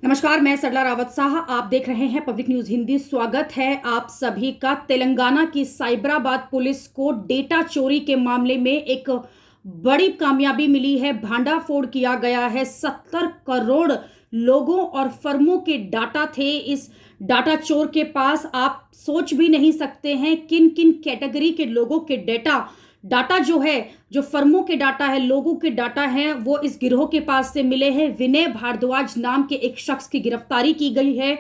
नमस्कार, मैं सरला रावत साहा। आप देख रहे हैं पब्लिक न्यूज हिंदी। स्वागत है आप सभी का। तेलंगाना की साइबराबाद पुलिस को डेटा चोरी के मामले में एक बड़ी कामयाबी मिली है। भांडाफोड़ किया गया है। 70 करोड़ लोगों और फर्मों के डाटा थे इस डाटा चोर के पास। आप सोच भी नहीं सकते हैं किन किन कैटेगरी के लोगों के डाटा जो है, जो फर्मों के डाटा है, लोगों के डाटा हैं, वो इस गिरोह के पास से मिले हैं। विनय भारद्वाज नाम के एक शख्स की गिरफ्तारी की गई है।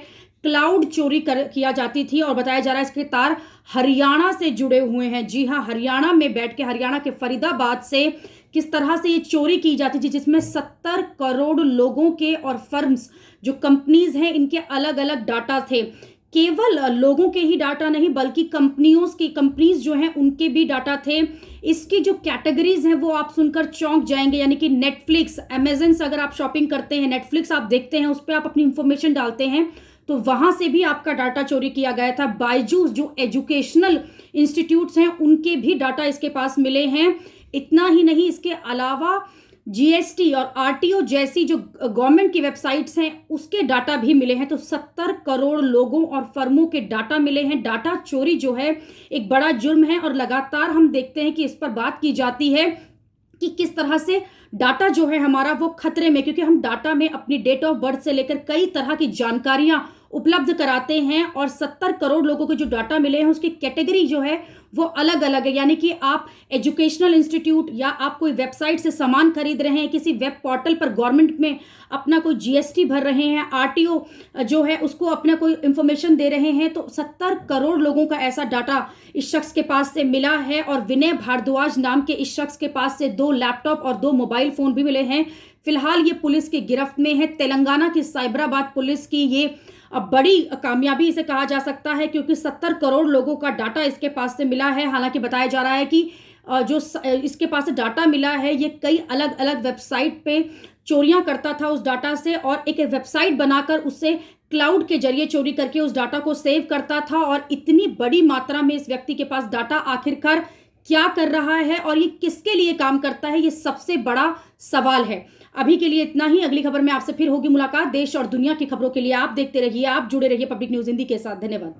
क्लाउड चोरी किया जाती थी और बताया जा रहा है इसके तार हरियाणा से जुड़े हुए हैं। जी हां, हरियाणा में बैठ के, हरियाणा के फरीदाबाद से किस तरह से ये चोरी की जाती थी, जिसमें 70 करोड़ लोगों के और फर्म्स, जो कंपनीज हैं, इनके अलग अलग डाटा थे। केवल लोगों के ही डाटा नहीं बल्कि कंपनीज जो हैं उनके भी डाटा थे। इसकी जो कैटेगरीज हैं वो आप सुनकर चौंक जाएंगे। यानी कि नेटफ्लिक्स, अमेजन से अगर आप शॉपिंग करते हैं, नेटफ्लिक्स आप देखते हैं, उस पर आप अपनी इंफॉर्मेशन डालते हैं, तो वहां से भी आपका डाटा चोरी किया गया था। बायजूस, जो एजुकेशनल इंस्टीट्यूट्स हैं, उनके भी डाटा इसके पास मिले हैं। इतना ही नहीं, इसके अलावा जीएसटी और आरटीओ जैसी जो गवर्नमेंट की वेबसाइट्स हैं, उसके डाटा भी मिले हैं। तो 70 करोड़ लोगों और फर्मों के डाटा मिले हैं। डाटा चोरी जो है एक बड़ा जुर्म है और लगातार हम देखते हैं कि इस पर बात की जाती है कि किस तरह से डाटा जो है हमारा वो खतरे में, क्योंकि हम डाटा में अपनी डेट ऑफ बर्थ से लेकर कई तरह की जानकारियां उपलब्ध कराते हैं। और 70 करोड़ लोगों को जो डाटा मिले हैं उसकी कैटेगरी जो है वो अलग अलग है। यानी कि आप एजुकेशनल इंस्टीट्यूट या आप कोई वेबसाइट से सामान खरीद रहे हैं, किसी वेब पोर्टल पर गवर्नमेंट में अपना कोई जीएसटी भर रहे हैं, आरटीओ जो है उसको अपना कोई इंफॉर्मेशन दे रहे हैं, तो 70 करोड़ लोगों का ऐसा डाटा इस शख्स के पास से मिला है। और विनय भारद्वाज नाम के इस शख्स के पास से 2 लैपटॉप और 2 मोबाइल फोन भी मिले हैं। फिलहाल ये पुलिस की गिरफ्त में है। तेलंगाना की साइबराबाद पुलिस की ये अब बड़ी कामयाबी इसे कहा जा सकता है, क्योंकि 70 करोड़ लोगों का डाटा इसके पास से मिला है। हालांकि बताया जा रहा है कि जो इसके पास से डाटा मिला है, ये कई अलग अलग वेबसाइट पे चोरियां करता था उस डाटा से, और एक वेबसाइट बनाकर उससे क्लाउड के जरिए चोरी करके उस डाटा को सेव करता था। और इतनी बड़ी मात्रा में इस व्यक्ति के पास डाटा आखिरकार क्या कर रहा है और ये किसके लिए काम करता है, ये सबसे बड़ा सवाल है। अभी के लिए इतना ही। अगली खबर में आपसे फिर होगी मुलाकात। देश और दुनिया की खबरों के लिए आप देखते रहिए, आप जुड़े रहिए पब्लिक न्यूज हिंदी के साथ। धन्यवाद।